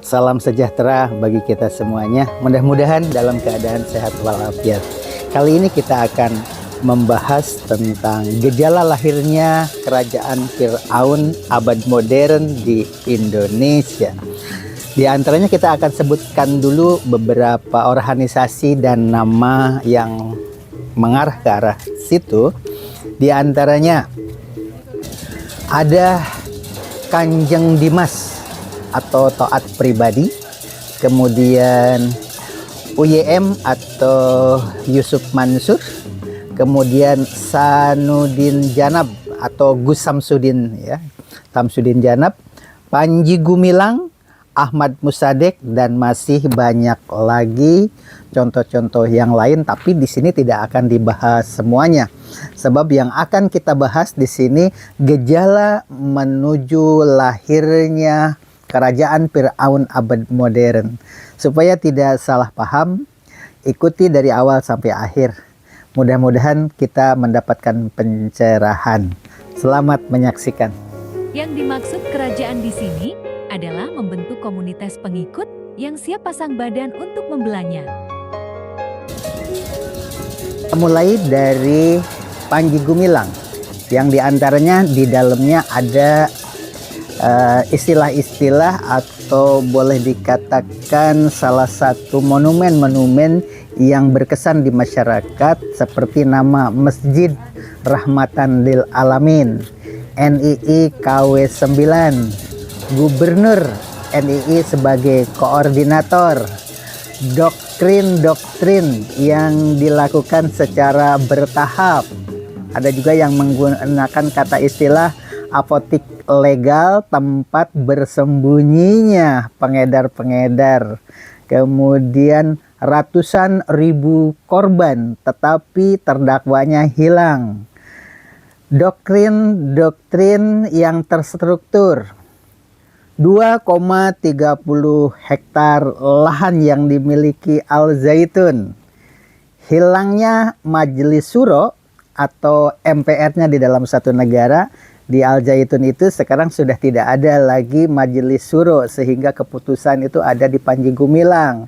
Salam sejahtera bagi kita semuanya. Mudah-mudahan dalam keadaan sehat walafiat. Kali ini kita akan membahas tentang gejala lahirnya kerajaan Fir'aun abad modern di Indonesia. Di antaranya kita akan sebutkan dulu beberapa organisasi dan nama yang mengarah ke arah situ. Di antaranya ada Kanjeng Dimas atau taat pribadi, kemudian UYM atau Yusuf Mansur, kemudian Sanudin Janab atau Gus Samsudin ya, Samsudin Janab, Panji Gumilang, Ahmad Musadek, dan masih banyak lagi contoh-contoh yang lain, tapi di sini tidak akan dibahas semuanya. Sebab yang akan kita bahas di sini gejala menuju lahirnya kerajaan Fir'aun abad modern. Supaya tidak salah paham, ikuti dari awal sampai akhir. Mudah-mudahan kita mendapatkan pencerahan. Selamat menyaksikan. Yang dimaksud kerajaan di sini adalah membentuk komunitas pengikut yang siap pasang badan untuk membelanya. Mulai dari Panji Gumilang, yang diantaranya di dalamnya ada istilah-istilah atau boleh dikatakan salah satu monumen-monumen yang berkesan di masyarakat, seperti nama Masjid Rahmatan lil Alamin, NII KW 9, Gubernur NII sebagai koordinator, doktrin-doktrin yang dilakukan secara bertahap. Ada juga yang menggunakan kata istilah apotik legal, tempat bersembunyinya pengedar-pengedar. Kemudian ratusan ribu korban tetapi terdakwanya hilang. Doktrin-doktrin yang terstruktur. 2,30 hektar lahan yang dimiliki Al Zaitun. Hilangnya Majelis Syuro atau MPR-nya di dalam satu negara. Di Al Zaitun itu sekarang sudah tidak ada lagi Majelis Syuro, sehingga keputusan itu ada di Panji Gumilang.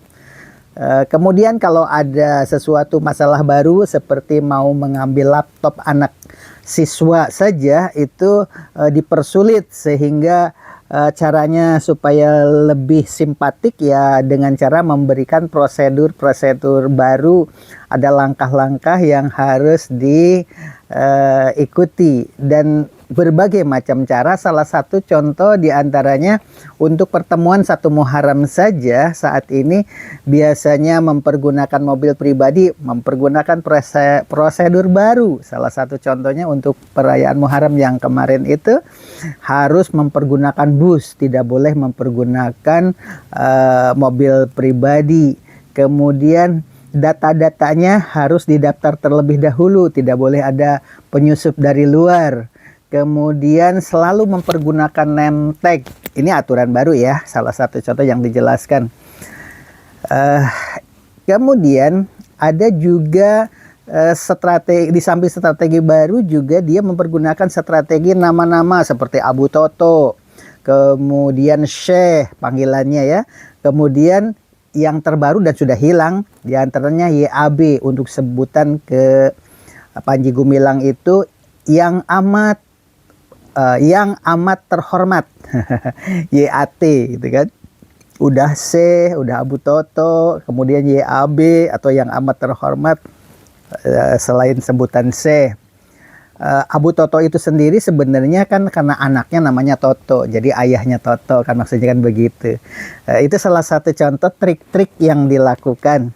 Kemudian kalau ada sesuatu masalah baru seperti mau mengambil laptop anak siswa saja, itu dipersulit, sehingga caranya supaya lebih simpatik ya dengan cara memberikan prosedur-prosedur baru. Ada langkah-langkah yang harus diikuti dan berbagai macam cara. Salah satu contoh diantaranya untuk pertemuan 1 Muharram saja saat ini biasanya mempergunakan mobil pribadi, mempergunakan prosedur baru. Salah satu contohnya untuk perayaan Muharram yang kemarin itu harus mempergunakan bus, tidak boleh mempergunakan mobil pribadi. Kemudian data-datanya harus didaftar terlebih dahulu, tidak boleh ada penyusup dari luar. Kemudian selalu mempergunakan name tag. Ini aturan baru ya, salah satu contoh yang dijelaskan. Kemudian ada juga strategi, di samping strategi baru juga dia mempergunakan strategi nama-nama seperti Abu Toto, kemudian Syekh panggilannya ya. Kemudian yang terbaru dan sudah hilang diantaranya YAB untuk sebutan ke Panji Gumilang itu yang amat terhormat. YAT gitu kan. Udah C, udah Abu Toto, kemudian YAB atau yang amat terhormat selain sebutan C. Abu Toto itu sendiri sebenarnya kan karena anaknya namanya Toto, jadi ayahnya Toto kan, maksudnya kan begitu. Itu salah satu contoh trik-trik yang dilakukan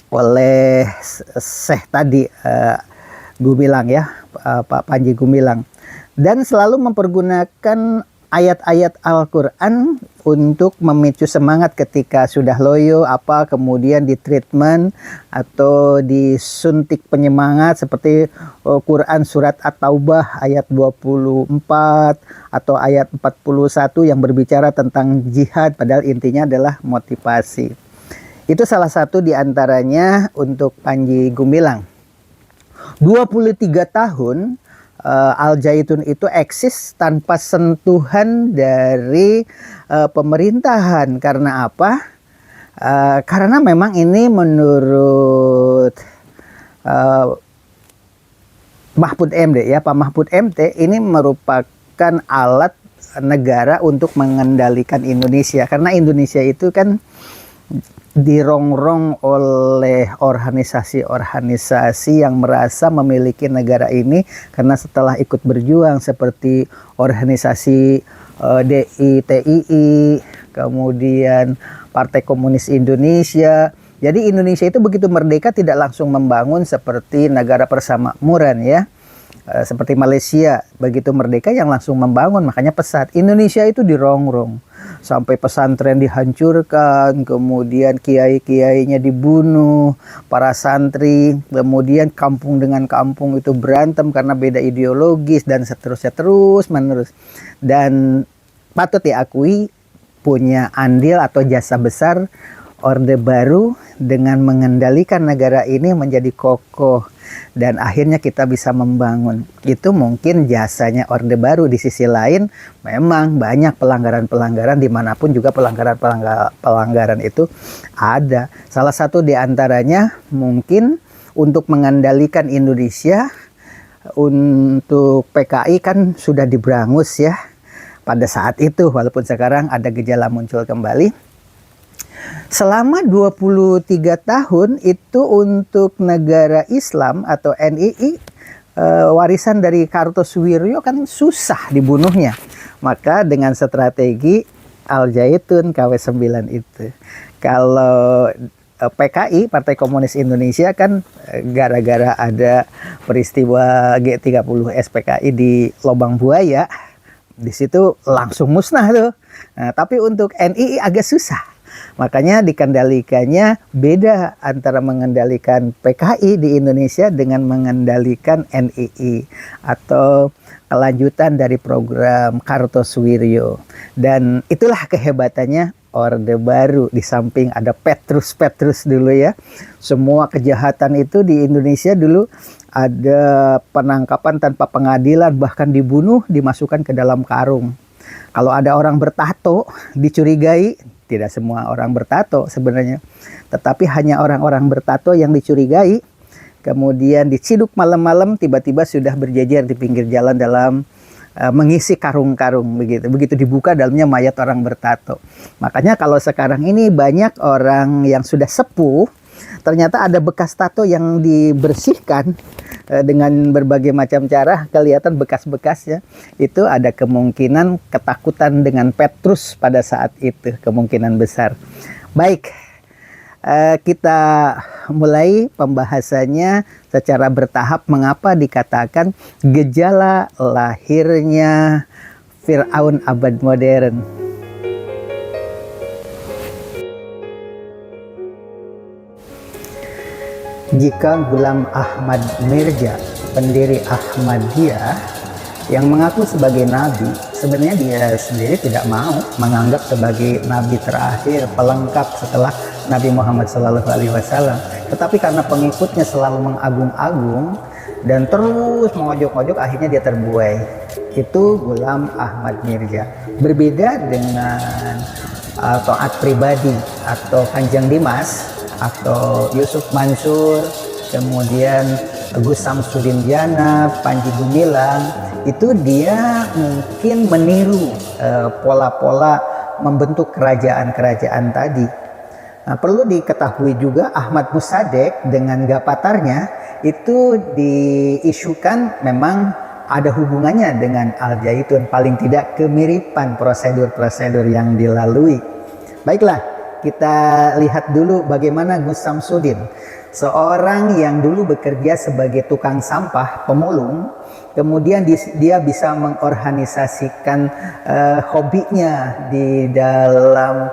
oleh Syekh tadi, Gumilang ya, Pak Panji Gumilang, dan selalu mempergunakan ayat-ayat Al-Quran untuk memicu semangat ketika sudah loyo, kemudian di treatment atau disuntik penyemangat seperti Quran surat At-Taubah ayat 24 atau ayat 41 yang berbicara tentang jihad, padahal intinya adalah motivasi. Itu salah satu diantaranya untuk Panji Gumilang. 23 tahun Al Zaitun itu eksis tanpa sentuhan dari pemerintahan. Karena apa? Karena memang ini menurut Mahfud MD ya, Pak Mahfud MD ini merupakan alat negara untuk mengendalikan Indonesia. Karena Indonesia itu kan dirongrong oleh organisasi-organisasi yang merasa memiliki negara ini karena setelah ikut berjuang seperti organisasi DITII, kemudian Partai Komunis Indonesia. Jadi Indonesia itu begitu merdeka tidak langsung membangun seperti negara persemakmuran ya. Seperti Malaysia, begitu merdeka yang langsung membangun, makanya pesat. Indonesia itu dirongrong, sampai pesantren dihancurkan, kemudian kiai-kiainya dibunuh, para santri, kemudian kampung dengan kampung itu berantem karena beda ideologis, dan seterusnya terus menerus. Dan patut diakui punya andil atau jasa besar Orde Baru dengan mengendalikan negara ini menjadi kokoh. Dan akhirnya kita bisa membangun. Itu mungkin jasanya Orde Baru. Di sisi lain memang banyak pelanggaran-pelanggaran, dimanapun juga pelanggaran itu ada. Salah satu diantaranya mungkin untuk mengendalikan Indonesia, untuk PKI kan sudah diberangus ya pada saat itu, walaupun sekarang ada gejala muncul kembali. Selama 23 tahun itu untuk negara Islam atau NII, warisan dari Kartosuwiryo kan susah dibunuhnya. Maka dengan strategi Al Zaitun KW9 itu. Kalau PKI, Partai Komunis Indonesia kan gara-gara ada peristiwa G30 SPKI di Lobang Buaya, di situ langsung musnah tuh. Nah, tapi untuk NII agak susah. Makanya dikendalikannya beda antara mengendalikan PKI di Indonesia dengan mengendalikan NII atau kelanjutan dari program Kartosuwiryo. Dan itulah kehebatannya Orde Baru. Di samping ada Petrus dulu ya. Semua kejahatan itu di Indonesia dulu ada penangkapan tanpa pengadilan, bahkan dibunuh, dimasukkan ke dalam karung. Kalau ada orang bertato dicurigai, tidak semua orang bertato sebenarnya, tetapi hanya orang-orang bertato yang dicurigai, kemudian diciduk malam-malam, tiba-tiba sudah berjejer di pinggir jalan dalam mengisi karung-karung begitu. Begitu dibuka, dalamnya mayat orang bertato. Makanya kalau sekarang ini banyak orang yang sudah sepuh, ternyata ada bekas tato yang dibersihkan dengan berbagai macam cara, kelihatan bekas-bekasnya. Itu ada kemungkinan ketakutan dengan Petrus pada saat itu, kemungkinan besar. Baik, kita mulai pembahasannya secara bertahap. Mengapa dikatakan gejala lahirnya Fir'aun abad modern? Jika Ghulam Ahmad Mirza, pendiri Ahmadiyah, yang mengaku sebagai nabi, sebenarnya dia sendiri tidak mau menganggap sebagai nabi terakhir, pelengkap setelah Nabi Muhammad SAW. Tetapi karena pengikutnya selalu mengagung-agung dan terus mengojok-ojok, akhirnya dia terbuai. Itu Ghulam Ahmad Mirza. Berbeda dengan taat pribadi atau Kanjeng Dimas atau Yusuf Mansur, kemudian Gus Samsudin Diana, Panji Gumilang, itu dia mungkin meniru pola-pola membentuk kerajaan-kerajaan tadi. Nah, perlu diketahui juga Ahmad Musadek dengan Gapatarnya itu diisukan memang ada hubungannya dengan Al Zaitun, paling tidak kemiripan prosedur-prosedur yang dilalui. Baiklah, kita lihat dulu bagaimana Gus Samsudin, seorang yang dulu bekerja sebagai tukang sampah, pemulung, kemudian dia bisa mengorganisasikan hobinya di dalam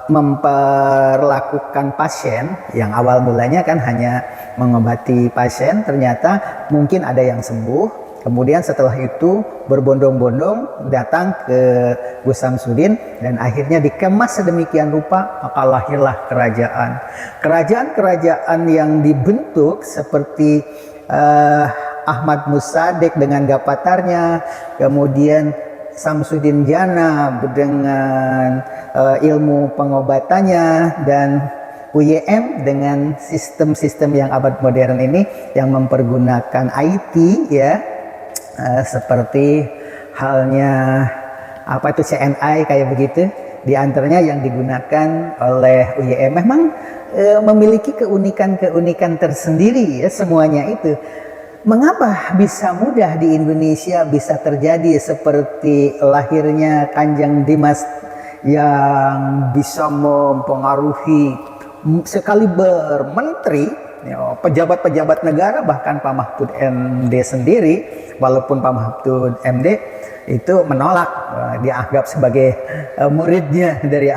memperlakukan pasien. Yang awal mulanya kan hanya mengobati pasien, ternyata mungkin ada yang sembuh. Kemudian setelah itu berbondong-bondong datang ke Gus Samsudin dan akhirnya dikemas sedemikian rupa, maka lahirlah kerajaan. Kerajaan-kerajaan yang dibentuk seperti Ahmad Musaddiq dengan Gapatarnya, kemudian Samsudin Jana dengan ilmu pengobatannya, dan UYM dengan sistem-sistem yang abad modern ini yang mempergunakan IT ya, seperti halnya apa itu CNI kayak begitu. Di antaranya yang digunakan oleh UYM memang memiliki keunikan-keunikan tersendiri ya semuanya itu. Mengapa bisa mudah di Indonesia bisa terjadi seperti lahirnya Kanjeng Dimas yang bisa mempengaruhi sekaliber menteri, ya, pejabat-pejabat negara, bahkan Pak Mahfud MD sendiri, walaupun Pak Mahfud MD itu menolak, dianggap sebagai muridnya dari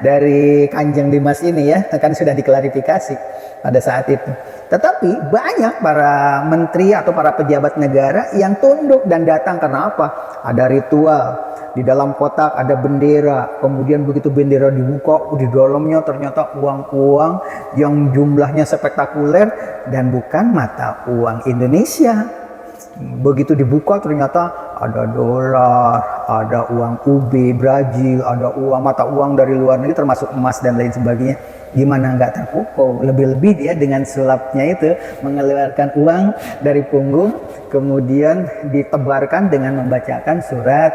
dari Kanjeng Dimas ini ya, kan sudah diklarifikasi pada saat itu. Tetapi banyak para menteri atau para pejabat negara yang tunduk dan datang karena apa? Ada ritual, di dalam kotak ada bendera, kemudian begitu bendera dibuka, di dalamnya ternyata uang-uang yang jumlahnya spektakuler dan bukan mata uang Indonesia. Begitu dibuka ternyata ada dolar, ada uang UB Brazil, ada mata uang dari luar negeri termasuk emas dan lain sebagainya. Gimana nggak terpukau? Lebih-lebih dia dengan sulapnya itu mengeluarkan uang dari punggung, kemudian ditebarkan dengan membacakan surat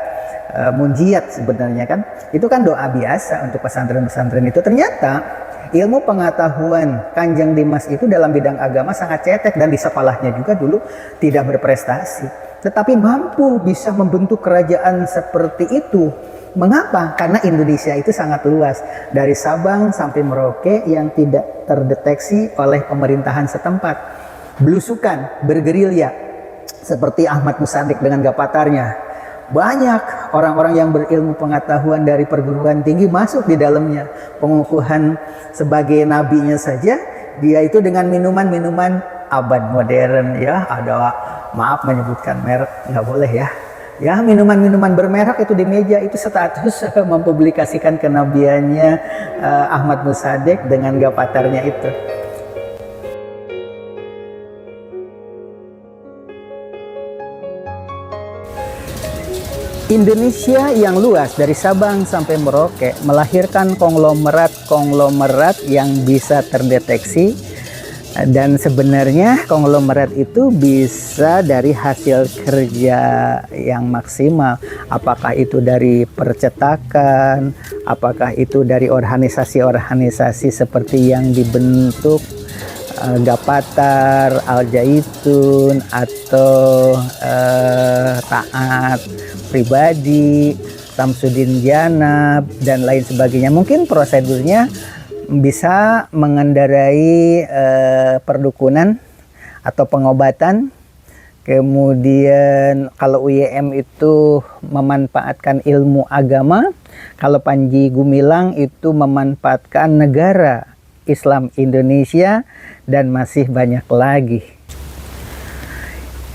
munjiat sebenarnya kan. Itu kan doa biasa untuk pesantren-pesantren itu. Ternyata ilmu pengetahuan Kanjeng Dimas itu dalam bidang agama sangat cetek, dan di sekolahnya juga dulu tidak berprestasi. Tetapi mampu bisa membentuk kerajaan seperti itu. Mengapa? Karena Indonesia itu sangat luas, dari Sabang sampai Merauke yang tidak terdeteksi oleh pemerintahan setempat. Belusukan, bergerilya, seperti Ahmad Musaddiq dengan Gapatarnya. Banyak orang-orang yang berilmu pengetahuan dari perguruan tinggi masuk di dalamnya. Pengukuhan sebagai nabinya saja, dia itu dengan minuman-minuman abad modern ya. Ada, maaf menyebutkan merek, nggak boleh ya. Ya, minuman-minuman bermerek itu di meja, itu status mempublikasikan kenabiannya Ahmad Musaddiq dengan Gapatarnya itu. Indonesia yang luas dari Sabang sampai Merauke melahirkan konglomerat yang bisa terdeteksi, dan sebenarnya konglomerat itu bisa dari hasil kerja yang maksimal. Apakah itu dari percetakan, apakah itu dari organisasi-organisasi seperti yang dibentuk Gapatar, Al Zaitun, atau Taat Pribadi, Samsudin Jana, dan lain sebagainya. Mungkin prosedurnya bisa mengendarai perdukunan atau pengobatan. Kemudian kalau UYM itu memanfaatkan ilmu agama, kalau Panji Gumilang itu memanfaatkan negara Islam Indonesia, dan masih banyak lagi.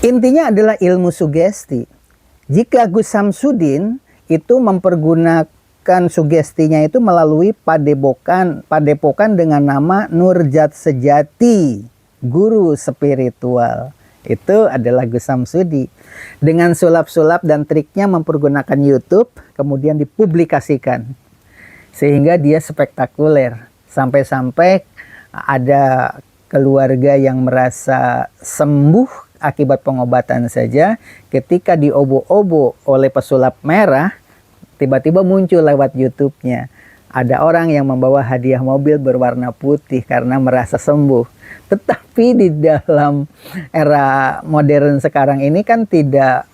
Intinya adalah ilmu sugesti. Jika Gus Samsudin itu mempergunakan sugestinya itu melalui padepokan dengan nama Nurjat Sejati, guru spiritual. Itu adalah Gus Samsudi. Dengan sulap-sulap dan triknya mempergunakan YouTube, kemudian dipublikasikan. Sehingga dia spektakuler. Sampai-sampai ada keluarga yang merasa sembuh akibat pengobatan saja, ketika diobo-obo oleh pesulap merah, tiba-tiba muncul lewat YouTube-nya. Ada orang yang membawa hadiah mobil berwarna putih karena merasa sembuh. Tetapi di dalam era modern sekarang ini kan tidak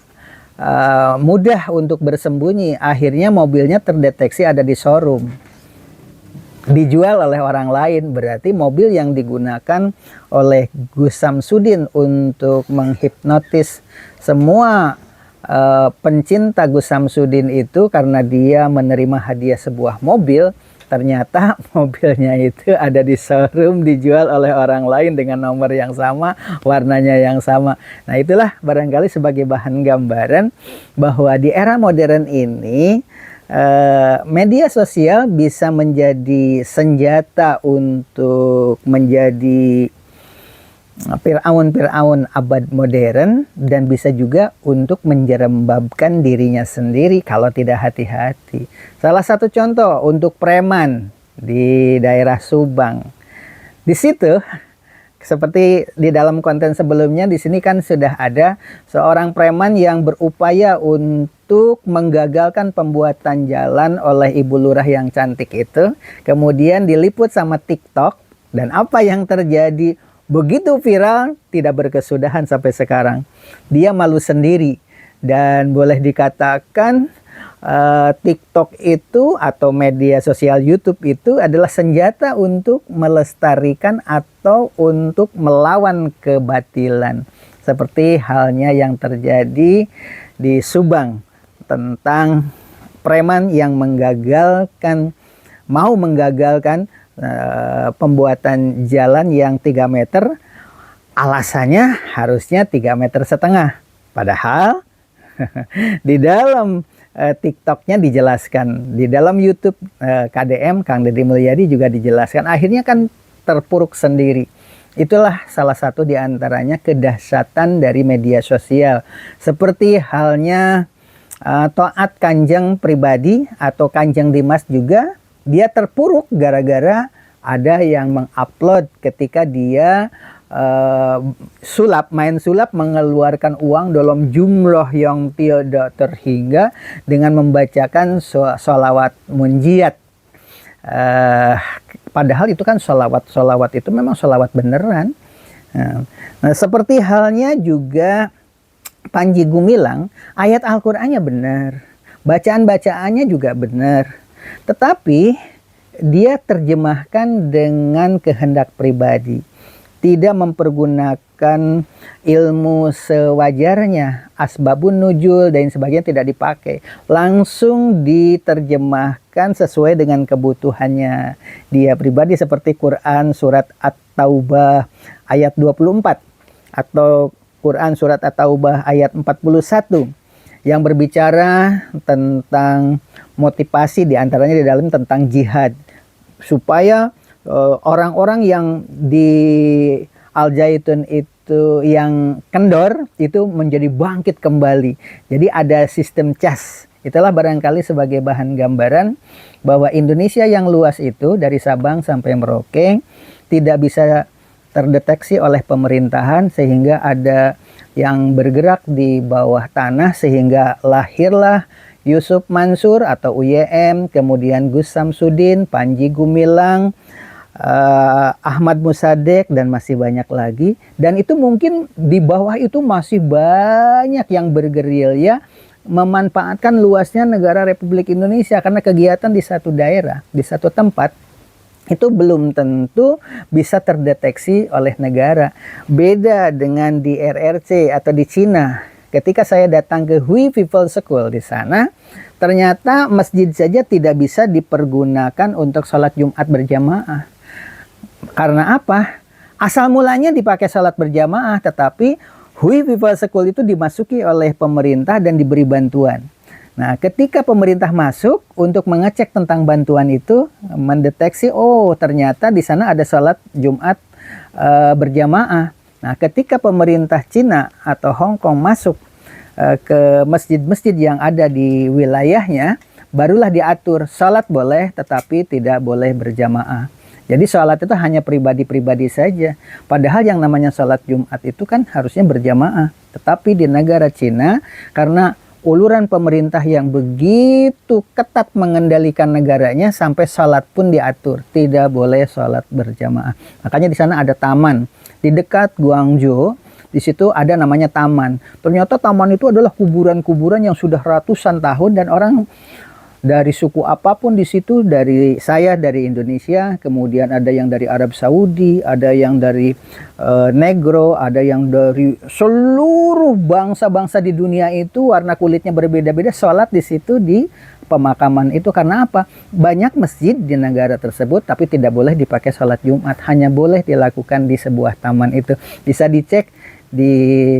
mudah untuk bersembunyi. Akhirnya mobilnya terdeteksi ada di showroom, dijual oleh orang lain. Berarti mobil yang digunakan oleh Gus Samsudin untuk menghipnotis semua pencinta Gus Samsudin itu, karena dia menerima hadiah sebuah mobil, ternyata mobilnya itu ada di showroom, dijual oleh orang lain dengan nomor yang sama, warnanya yang sama. Nah, itulah barangkali sebagai bahan gambaran bahwa di era modern ini media sosial bisa menjadi senjata untuk menjadi Firaun abad modern, dan bisa juga untuk menjerembabkan dirinya sendiri kalau tidak hati-hati. Salah satu contoh untuk preman di daerah Subang. Di situ seperti di dalam konten sebelumnya, di sini kan sudah ada seorang preman yang berupaya untuk menggagalkan pembuatan jalan oleh ibu lurah yang cantik itu. Kemudian diliput sama TikTok, dan apa yang terjadi? Begitu viral, tidak berkesudahan sampai sekarang. Dia malu sendiri, dan boleh dikatakan TikTok itu atau media sosial YouTube itu adalah senjata untuk melestarikan atau untuk melawan kebatilan. Seperti halnya yang terjadi di Subang tentang preman yang mau menggagalkan pembuatan jalan yang 3 meter, alasannya harusnya 3,5 meter. Padahal di dalam TikToknya dijelaskan, di dalam YouTube KDM Kang Deddy Mulyadi juga dijelaskan. Akhirnya kan terpuruk sendiri. Itulah salah satu di antaranya kedahsyatan dari media sosial. Seperti halnya Taat Kanjeng pribadi atau Kanjeng Dimas juga, dia terpuruk gara-gara ada yang mengupload ketika dia main sulap mengeluarkan uang dalam jumlah yang tidak terhingga dengan membacakan sholawat munjiat. Padahal itu kan sholawat itu memang sholawat beneran. Nah, seperti halnya juga Panji Gumilang, ayat Al-Qur'annya benar, bacaan-bacaannya juga benar. Tetapi dia terjemahkan dengan kehendak pribadi, tidak mempergunakan ilmu sewajarnya, asbabun nuzul dan sebagainya tidak dipakai. Langsung diterjemahkan sesuai dengan kebutuhannya dia pribadi, seperti Quran surat At-Taubah ayat 24 atau Quran surat At-Taubah ayat 41 yang berbicara tentang motivasi, diantaranya di dalam tentang jihad, supaya orang-orang yang di Al-Zaitun itu yang kendor itu menjadi bangkit kembali. Jadi ada sistem cas. Itulah barangkali sebagai bahan gambaran bahwa Indonesia yang luas itu dari Sabang sampai Merauke tidak bisa terdeteksi oleh pemerintahan, sehingga ada yang bergerak di bawah tanah, sehingga lahirlah Yusuf Mansur atau UYM, kemudian Gus Samsudin, Panji Gumilang, Ahmad Musadek, dan masih banyak lagi. Dan itu mungkin di bawah itu masih banyak yang bergerilya memanfaatkan luasnya negara Republik Indonesia, karena kegiatan di satu daerah, di satu tempat itu belum tentu bisa terdeteksi oleh negara. Beda dengan di RRC atau di Cina. Ketika saya datang ke Hui People School di sana, ternyata masjid saja tidak bisa dipergunakan untuk sholat Jumat berjamaah. Karena apa? Asal mulanya dipakai sholat berjamaah, tetapi Hui People School itu dimasuki oleh pemerintah dan diberi bantuan. Nah, ketika pemerintah masuk untuk mengecek tentang bantuan itu, mendeteksi, oh ternyata di sana ada sholat Jumat berjamaah. Nah, ketika pemerintah Cina atau Hong Kong masuk ke masjid-masjid yang ada di wilayahnya, barulah diatur sholat boleh tetapi tidak boleh berjamaah. Jadi sholat itu hanya pribadi-pribadi saja. Padahal yang namanya sholat Jumat itu kan harusnya berjamaah. Tetapi di negara Cina, karena uluran pemerintah yang begitu ketat mengendalikan negaranya, sampai sholat pun diatur, tidak boleh sholat berjamaah. Makanya di sana ada taman di dekat Guangzhou. Di situ ada namanya taman. Ternyata taman itu adalah kuburan-kuburan yang sudah ratusan tahun, dan orang dari suku apapun di situ, dari Indonesia, kemudian ada yang dari Arab Saudi, ada yang dari Negro, ada yang dari seluruh bangsa-bangsa di dunia itu, warna kulitnya berbeda-beda, sholat di situ di pemakaman itu. Karena apa? Banyak masjid di negara tersebut, tapi tidak boleh dipakai sholat Jumat, hanya boleh dilakukan di sebuah taman itu. Bisa dicek di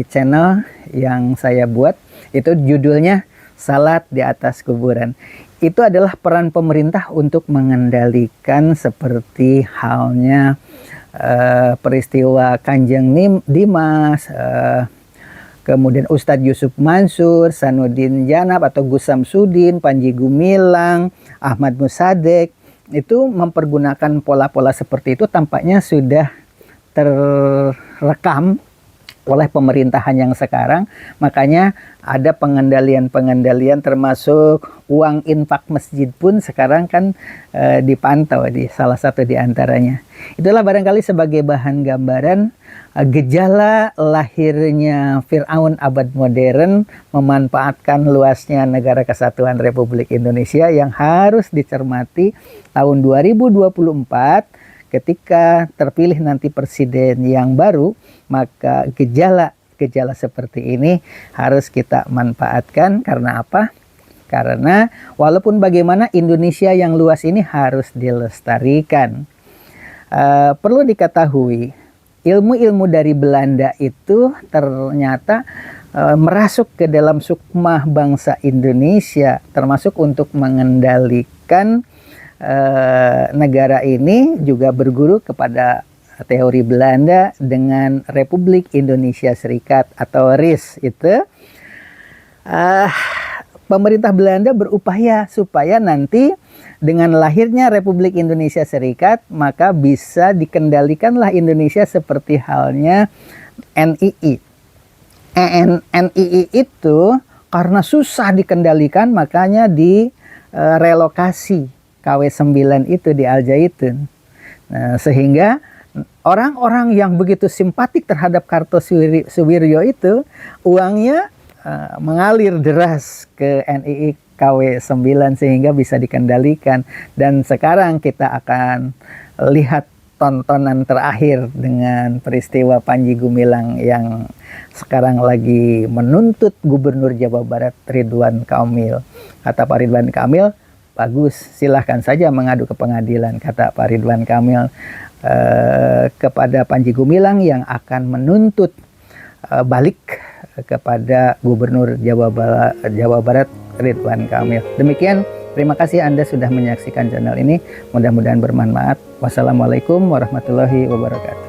channel yang saya buat, itu judulnya Salat di Atas Kuburan. Itu adalah peran pemerintah untuk mengendalikan seperti halnya peristiwa Kanjeng Dimas, kemudian Ustadz Yusuf Mansur, Sanudin Janab atau Gus Samsudin, Panji Gumilang, Ahmad Musadek, itu mempergunakan pola-pola seperti itu tampaknya sudah terrekam oleh pemerintahan yang sekarang. Makanya ada pengendalian termasuk uang infak masjid pun sekarang kan dipantau di salah satu di antaranya. Itulah barangkali sebagai bahan gambaran gejala lahirnya Fir'aun abad modern memanfaatkan luasnya negara kesatuan Republik Indonesia yang harus dicermati tahun 2024. Ketika terpilih nanti presiden yang baru, maka gejala seperti ini harus kita manfaatkan. Karena apa? Karena walaupun bagaimana Indonesia yang luas ini harus dilestarikan. Perlu diketahui, ilmu-ilmu dari Belanda itu ternyata merasuk ke dalam sukmah bangsa Indonesia, termasuk untuk mengendalikan negara ini, juga berguru kepada teori Belanda dengan Republik Indonesia Serikat atau RIS itu. Pemerintah Belanda berupaya supaya nanti dengan lahirnya Republik Indonesia Serikat maka bisa dikendalikanlah Indonesia seperti halnya NII. NII itu karena susah dikendalikan makanya direlokasi KW9 itu di Al-Zaitun. Nah, sehingga orang-orang yang begitu simpatik terhadap Kartosuwiryo itu uangnya mengalir deras ke NII KW9 sehingga bisa dikendalikan. Dan sekarang kita akan lihat tontonan terakhir dengan peristiwa Panji Gumilang yang sekarang lagi menuntut Gubernur Jawa Barat Ridwan Kamil. Kata Pak Ridwan Kamil, bagus, silahkan saja mengadu ke pengadilan, kata Pak Ridwan Kamil kepada Panji Gumilang yang akan menuntut balik kepada Gubernur Jawa Barat Ridwan Kamil. Demikian, terima kasih Anda sudah menyaksikan channel ini. Mudah-mudahan bermanfaat. Wassalamualaikum warahmatullahi wabarakatuh.